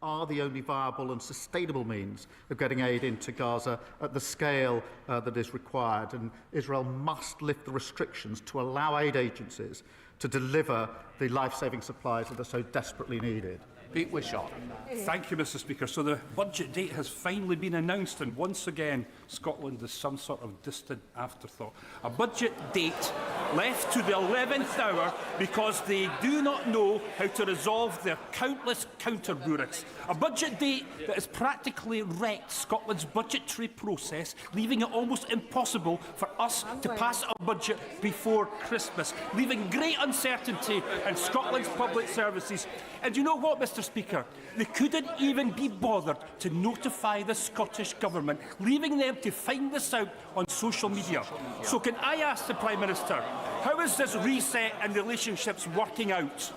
are the only viable and sustainable means of getting aid into Gaza at the scale that is required, and Israel must lift the restrictions to allow aid agencies to deliver the life-saving supplies that are so desperately needed. Pete Wishart. Thank you, Mr Speaker. So the budget date has finally been announced, and once again Scotland is some sort of distant afterthought. A budget date left to the 11th hour because they do not know how to resolve their countless counter-bureaucrats. A budget date that has practically wrecked Scotland's budgetary process, leaving it almost impossible for us to pass a budget before Christmas, leaving great uncertainty in Scotland's public services. And you know what, Mr Speaker? They couldn't even be bothered to notify the Scottish Government, leaving them to find this out on social media. So can I ask the Prime Minister, how is this reset in relationships working out?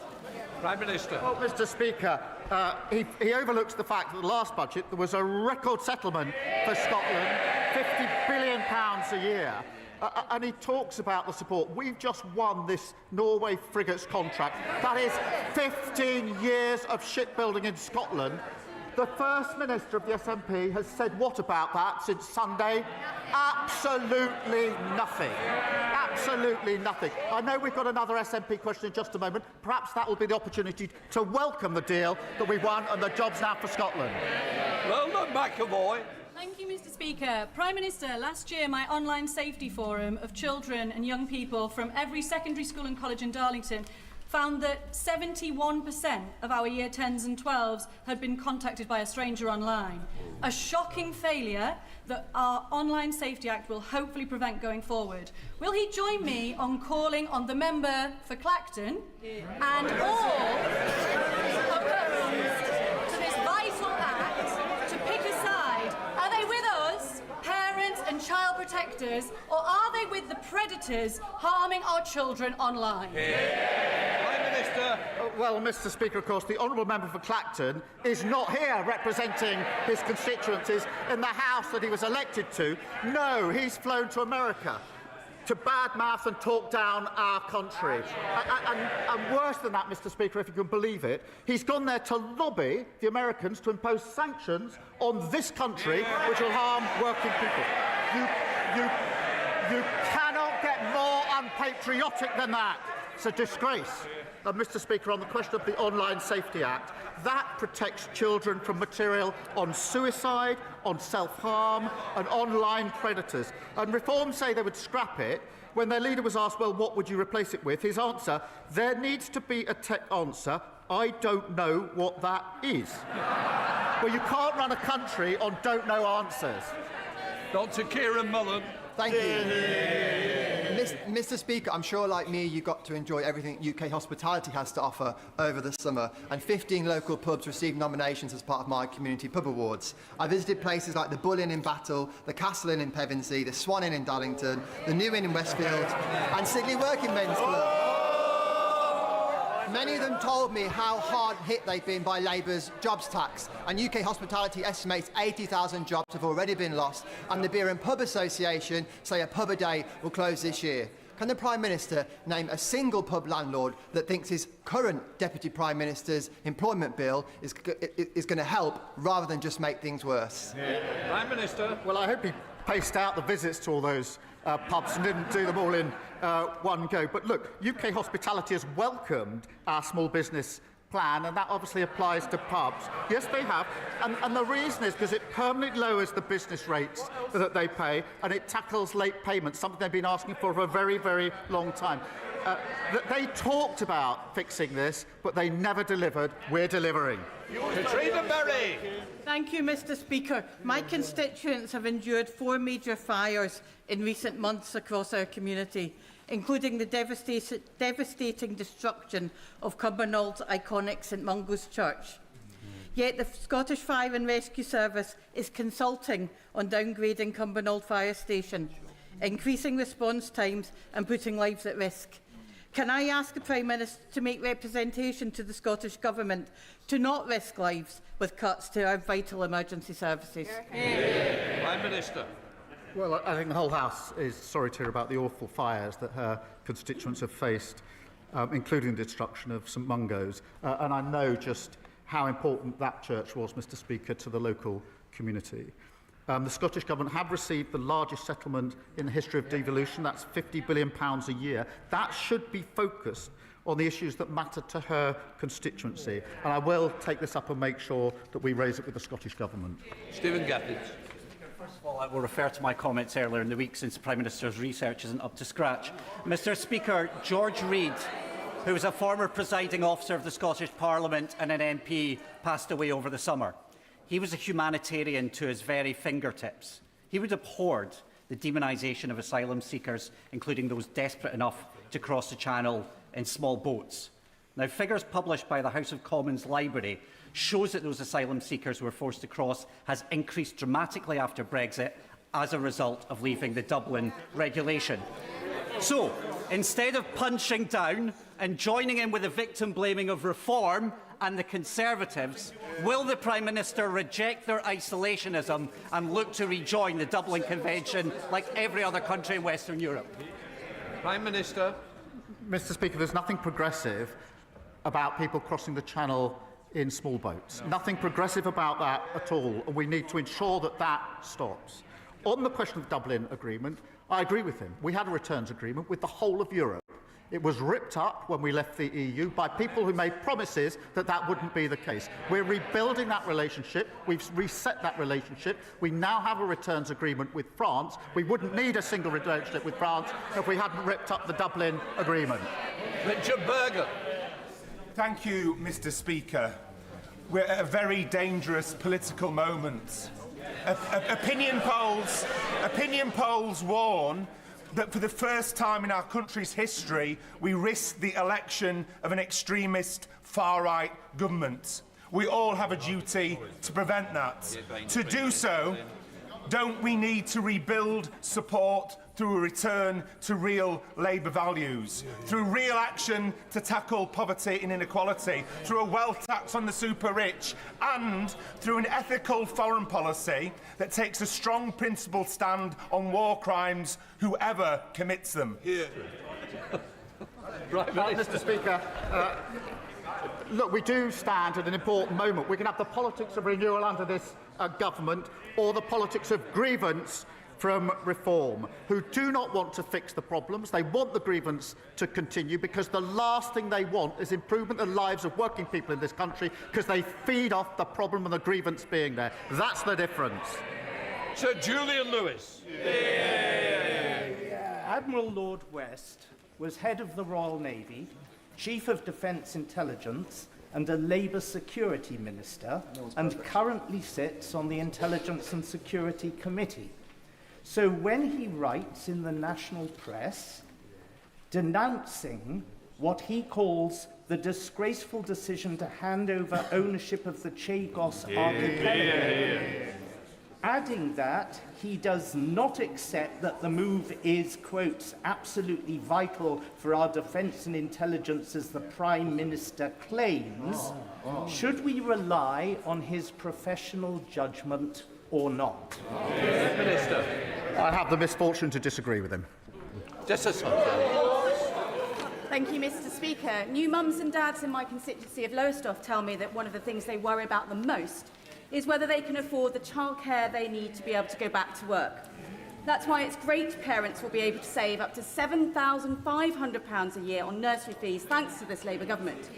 Prime Minister. Well, Mr Speaker, he overlooks the fact that the last budget there was a record settlement for Scotland, £50 billion a year. And he talks about the support. We've just won this Norway frigates contract. That is 15 years of shipbuilding in Scotland. The First Minister of the SNP has said what about that since Sunday? Absolutely nothing. Absolutely nothing. I know we've got another SNP question in just a moment. Perhaps that will be the opportunity to welcome the deal that we won and the jobs now for Scotland. Well done, McAvoy. Thank you, Mr Speaker. Prime Minister, last year my online safety forum of children and young people from every secondary school and college in Darlington found that 71% of our Year 10s and 12s had been contacted by a stranger online. A shocking failure that our Online Safety Act will hopefully prevent going forward. Will he join me on calling on the member for Clacton and all opposed to this vital act to pick a side? Are they with us, parents and child protectors, or are they with the predators harming our children online? Prime Minister. Well, Mr Speaker, of course, the honourable member for Clacton is not here representing his constituencies in the House that he was elected to. No, he's flown to America to badmouth and talk down our country. And worse than that, Mr Speaker, if you can believe it, he's gone there to lobby the Americans to impose sanctions on this country which will harm working people. You cannot get more unpatriotic than that. It's a disgrace. Mr Speaker, on the question of the Online Safety Act, that protects children from material on suicide, on self-harm and online predators. And Reform say they would scrap it. When their leader was asked, well, what would you replace it with? His answer, there needs to be a tech answer. I don't know what that is. Well, you can't run a country on don't know answers. Dr. Kieran Mullen. Thank you. Mr Speaker, I'm sure like me you got to enjoy everything UK hospitality has to offer over the summer, and 15 local pubs received nominations as part of my Community Pub Awards. I visited places like the Bull Inn in Battle, the Castle Inn in Pevensey, the Swan Inn in Darlington, the New Inn in Westfield and Sidley Working Men's Club. Many of them told me how hard hit they've been by Labour's jobs tax, and UK Hospitality estimates 80,000 jobs have already been lost, and the Beer and Pub Association say a pub a day will close this year. Can the Prime Minister name a single pub landlord that thinks his current Deputy Prime Minister's employment bill is going to help rather than just make things worse? Prime Minister. Well, I hope he paced out the visits to all those pubs and didn't do them all in one go. But look, UK Hospitality has welcomed our small business plan, and that obviously applies to pubs. Yes, they have. And the reason is because it permanently lowers the business rates that they pay, and it tackles late payments, something they've been asking for a very, very long time. They talked about fixing this, but they never delivered. We're delivering. Katrina Berry. Thank you, Mr Speaker. My constituents have endured 4 major fires in recent months across our community, including the devastating destruction of Cumbernault's iconic St Mungo's Church. Yet the Scottish Fire and Rescue Service is consulting on downgrading Cumbernauld Fire Station, increasing response times and putting lives at risk. Can I ask the Prime Minister to make representation to the Scottish Government to not risk lives with cuts to our vital emergency services? Prime Minister. Well, I think the whole House is sorry to hear about the awful fires that her constituents have faced, including the destruction of St Mungo's. And I know just how important that church was, Mr Speaker, to the local community. The Scottish Government have received the largest settlement in the history of devolution. That's £50 billion a year. That should be focused on the issues that matter to her constituency. And I will take this up and make sure that we raise it with the Scottish Government. Stephen Gaffins. First of all, I will refer to my comments earlier in the week since the Prime Minister's research isn't up to scratch. Mr Speaker, George Reid, who was a former presiding officer of the Scottish Parliament and an MP, passed away over the summer. He was a humanitarian to his very fingertips. He would have abhorred the demonisation of asylum seekers, including those desperate enough to cross the Channel in small boats. Now, figures published by the House of Commons Library shows that those asylum seekers who were forced to cross has increased dramatically after Brexit as a result of leaving the Dublin regulation. So, instead of punching down and joining in with the victim blaming of reform and the Conservatives, will the Prime Minister reject their isolationism and look to rejoin the Dublin Convention like every other country in Western Europe? Prime Minister. Mr Speaker, there's nothing progressive about people crossing the Channel in small boats. Nothing progressive about that at all, and we need to ensure that that stops. On the question of the Dublin Agreement, I agree with him. We had a returns agreement with the whole of Europe. It was ripped up when we left the EU by people who made promises that that wouldn't be the case. We're rebuilding that relationship. We've reset that relationship. We now have a returns agreement with France. We wouldn't need a single relationship with France if we hadn't ripped up the Dublin Agreement. Richard Berger. Thank you, Mr Speaker. We're at a very dangerous political moment. Opinion polls warn that for the first time in our country's history, we risk the election of an extremist far-right government. We all have a duty to prevent that. To do so, don't we need to rebuild support through a return to real Labour values, through real action to tackle poverty and inequality, through a wealth tax on the super-rich, and through an ethical foreign policy that takes a strong principled stand on war crimes, whoever commits them? Mr Speaker, look, we do stand at an important moment. We can have the politics of renewal under this government or the politics of grievance from reform, who do not want to fix the problems. They want the grievance to continue because the last thing they want is improvement in the lives of working people in this country, because they feed off the problem and the grievance being there. That's the difference. Sir Julian Lewis. Admiral Lord West was head of the Royal Navy, Chief of Defence Intelligence and a Labour Security Minister, and currently sits on the Intelligence and Security Committee. So when he writes in the national press denouncing what he calls the disgraceful decision to hand over ownership of the Chagos archipelago, adding that he does not accept that the move is, quotes, absolutely vital for our defence and intelligence as the Prime Minister claims, should we rely on his professional judgment or not? Minister. I have the misfortune to disagree with him. Thank you, Mr Speaker. New mums and dads in my constituency of Lowestoft tell me that one of the things they worry about the most is whether they can afford the childcare they need to be able to go back to work. That's why it's great parents will be able to save up to £7,500 a year on nursery fees thanks to this Labour government.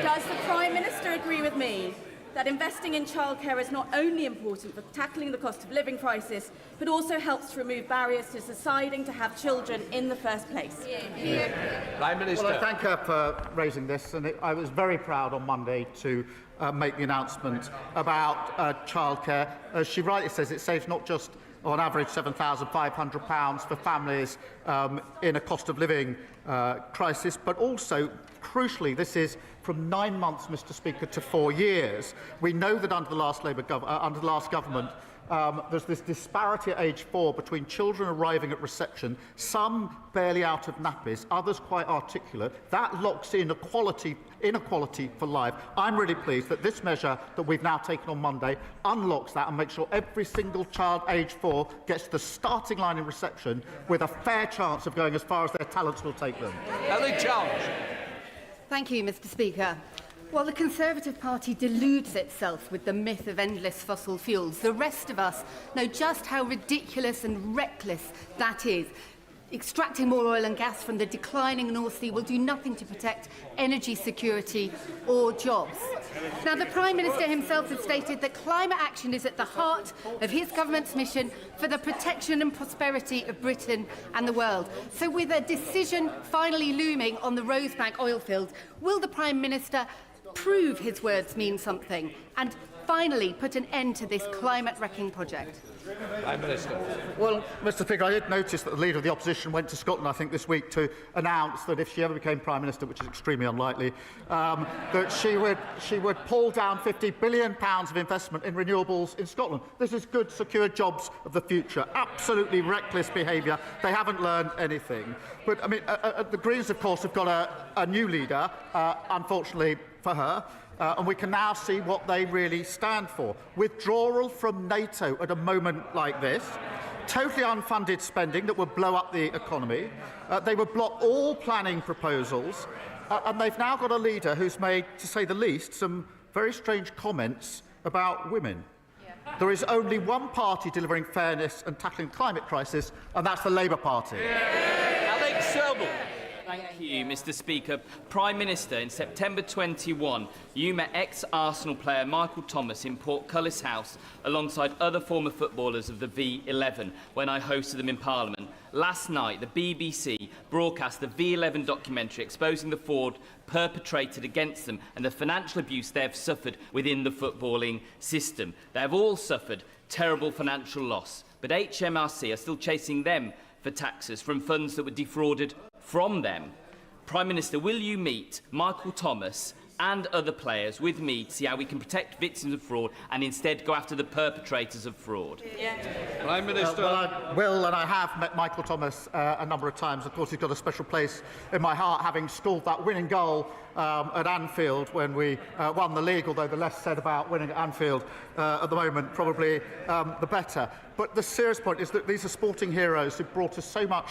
Does the Prime Minister agree with me that investing in childcare is not only important for tackling the cost of living crisis, but also helps to remove barriers to deciding to have children in the first place? Prime Minister. Well, I thank her for raising this, and I was very proud on Monday to make the announcement about childcare. As she rightly says, it saves not just on average £7,500 for families in a cost of living crisis, but also, crucially, this is from 9 months, Mr Speaker, to 4 years. We know that under the last government, there's this disparity at age 4 between children arriving at reception, some barely out of nappies, others quite articulate. That locks in inequality for life. I'm really pleased that this measure that we've now taken on Monday unlocks that and makes sure every single child age 4 gets to the starting line in reception with a fair chance of going as far as their talents will take them. Ellie Challenge. Thank you, Mr Speaker. While the Conservative Party deludes itself with the myth of endless fossil fuels, the rest of us know just how ridiculous and reckless that is. Extracting more oil and gas from the declining North Sea will do nothing to protect energy security or jobs. Now, the Prime Minister himself has stated that climate action is at the heart of his government's mission for the protection and prosperity of Britain and the world. So with a decision finally looming on the Rosebank oil field, will the Prime Minister prove his words mean something and finally put an end to this climate-wrecking project? Prime Minister. Well, Mr. Speaker, I did notice that the Leader of the Opposition went to Scotland, I think, this week to announce that if she ever became Prime Minister, which is extremely unlikely, that she would pull down £50 billion of investment in renewables in Scotland. This is good, secure jobs of the future. Absolutely reckless behaviour. They haven't learned anything. But, I mean, the Greens, of course, have got a new leader, unfortunately for her. And we can now see what they really stand for. Withdrawal from NATO at a moment like this, totally unfunded spending that would blow up the economy. They would block all planning proposals. And they've now got a leader who's made, to say the least, some very strange comments about women. There is only one party delivering fairness and tackling the climate crisis, and that's the Labour Party. Alex Selby. Thank you, Mr. Speaker. Prime Minister, in September 21, you met ex-Arsenal player Michael Thomas in Portcullis House alongside other former footballers of the V11 when I hosted them in Parliament. Last night, the BBC broadcast the V11 documentary exposing the fraud perpetrated against them and the financial abuse they have suffered within the footballing system. They have all suffered terrible financial loss, but HMRC are still chasing them for taxes from funds that were defrauded from them. Prime Minister, will you meet Michael Thomas and other players with me to see how we can protect victims of fraud and instead go after the perpetrators of fraud? Prime Minister. Well, I will, and I have met Michael Thomas a number of times. Of course, he's got a special place in my heart, having scored that winning goal at Anfield when we won the league, although the less said about winning at Anfield at the moment, probably the better. But the serious point is that these are sporting heroes who brought us so much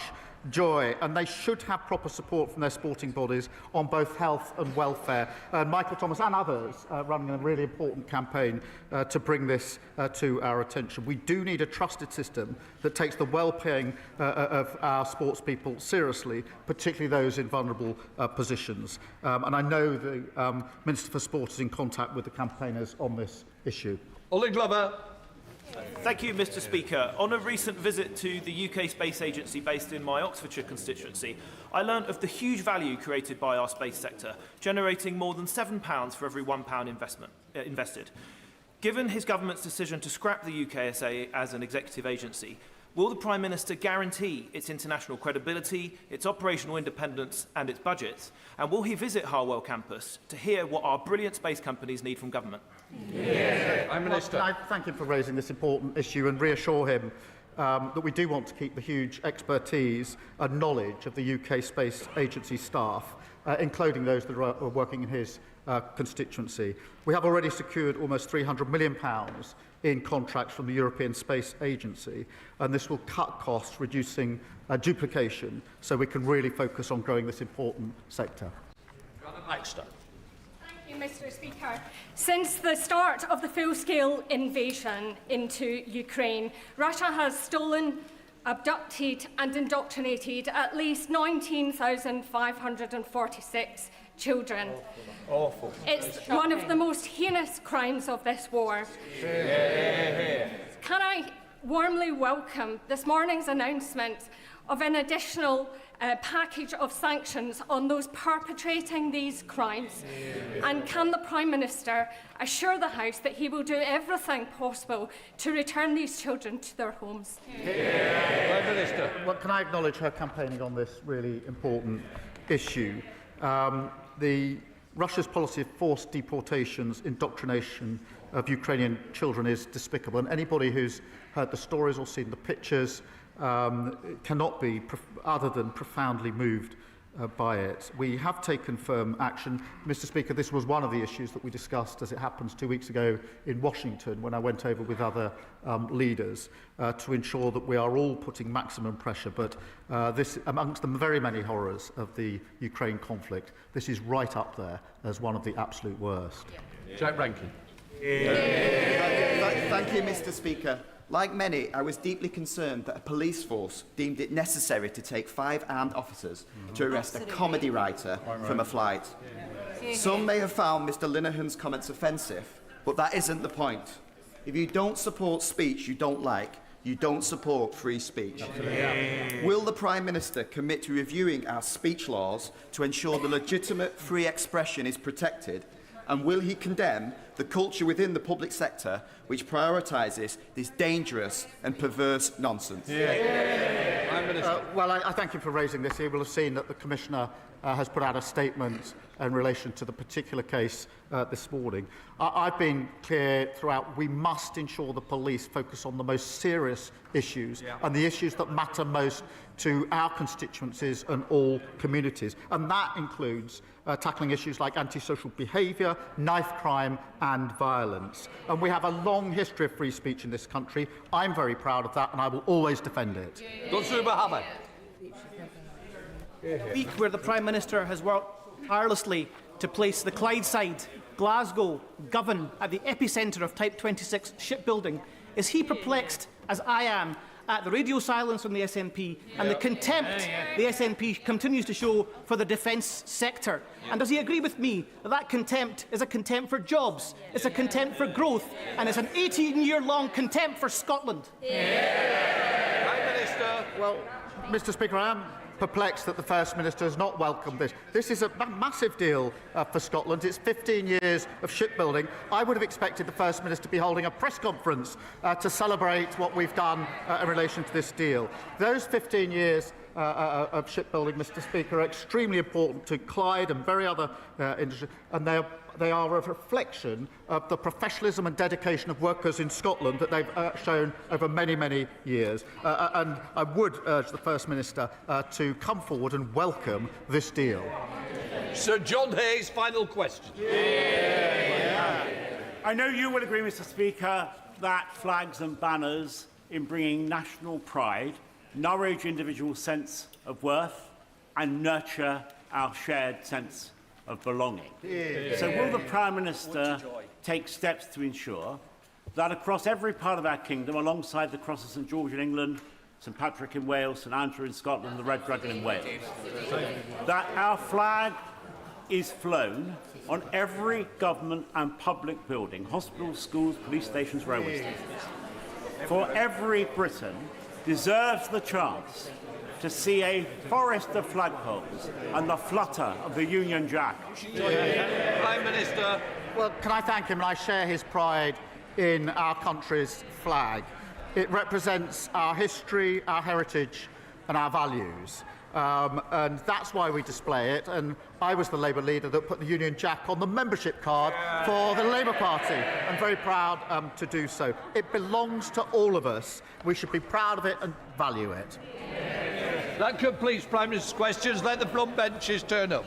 joy, and they should have proper support from their sporting bodies on both health and welfare. Michael Thomas and others running a really important campaign to bring this to our attention. We do need a trusted system that takes the well-being of our sports people seriously, particularly those in vulnerable positions. And I know the Minister for Sport is in contact with the campaigners on this issue. Ollie Glover. Thank you, Mr. Speaker. On a recent visit to the UK Space Agency based in my Oxfordshire constituency, I learned of the huge value created by our space sector, generating more than £7 for every £1 invested. Given his government's decision to scrap the UKSA as an executive agency, will the Prime Minister guarantee its international credibility, its operational independence and its budget? And will he visit Harwell campus to hear what our brilliant space companies need from government? Prime Minister. Well, I thank him for raising this important issue and reassure him that we do want to keep the huge expertise and knowledge of the UK Space Agency staff, including those that are working in his constituency. We have already secured almost £300 million in contracts from the European Space Agency, and this will cut costs, reducing duplication, so we can really focus on growing this important sector. Baxter. Thank you, Mr. Speaker. Since the start of the full-scale invasion into Ukraine, Russia has stolen, abducted and indoctrinated at least 19,546 children. Awful. It's one of the most heinous crimes of this war. Can I warmly welcome this morning's announcement of an additional package of sanctions on those perpetrating these crimes? And can the Prime Minister assure the House that he will do everything possible to return these children to their homes? Prime Minister. Well, can I acknowledge her campaigning on this really important issue? Russia's policy of forced deportations, indoctrination of Ukrainian children is despicable, and anybody who's heard the stories or seen the pictures cannot be other than profoundly moved by it. We have taken firm action. Mr. Speaker, this was one of the issues that we discussed, as it happens, 2 weeks ago in Washington when I went over with other leaders to ensure that we are all putting maximum pressure. But this, amongst the very many horrors of the Ukraine conflict, this is right up there as one of the absolute worst. Jack Rankin. Thank you, Mr. Speaker. Like many, I was deeply concerned that a police force deemed it necessary to take 5 armed officers to arrest a comedy writer from a flight. Some may have found Mr. Linehan's comments offensive, but that isn't the point. If you don't support speech you don't like, you don't support free speech. Will the Prime Minister commit to reviewing our speech laws to ensure the legitimate free expression is protected? And will he condemn the culture within the public sector which prioritises this dangerous and perverse nonsense? Well, I thank you for raising this. You will have seen that the Commissioner has put out a statement in relation to the particular case this morning. I've been clear throughout, we must ensure the police focus on the most serious issues and the issues that matter most to our constituencies and all communities. And that includes tackling issues like antisocial behaviour, knife crime and violence. And we have a long history of free speech in this country. I'm very proud of that and I will always defend it. Week where the Prime Minister has worked tirelessly to place the Clydeside, Glasgow, Govan at the epicentre of Type 26 shipbuilding. Is he perplexed, as I am, at the radio silence from the SNP and the contempt the SNP continues to show for the defence sector? And does he agree with me that that contempt is a contempt for jobs, it's a contempt for growth, and it's an 18-year-long contempt for Scotland? Prime Minister. Well, Mr. Speaker, I am perplexed that the First Minister has not welcomed this. This is a massive deal for Scotland. It's 15 years of shipbuilding. I would have expected the First Minister to be holding a press conference to celebrate what we've done in relation to this deal. Those 15 years of shipbuilding, Mr. Speaker, are extremely important to Clyde and very other industries, and they are a reflection of the professionalism and dedication of workers in Scotland that they've shown over many, many years. And I would urge the First Minister to come forward and welcome this deal. Sir John Hayes, final question. I know you will agree, Mr. Speaker, that flags and banners, in bringing national pride, nourish individuals' sense of worth and nurture our shared sense of belonging. So will the Prime Minister take steps to ensure that across every part of our kingdom, alongside the Cross of St George in England, St Patrick in Wales, St Andrew in Scotland, the Red Dragon in Wales, that our flag is flown on every government and public building, hospitals, schools, police stations, railway stations? For every Briton deserves the chance to see a forest of flagpoles and the flutter of the Union Jack. Prime Minister. Well, can I thank him? And I share his pride in our country's flag. It represents our history, our heritage and our values. And that's why we display it. And I was the Labour leader that put the Union Jack on the membership card for the Labour Party. I'm very proud to do so. It belongs to all of us. We should be proud of it and value it. That completes Prime Minister's questions. Let the front benches turn up.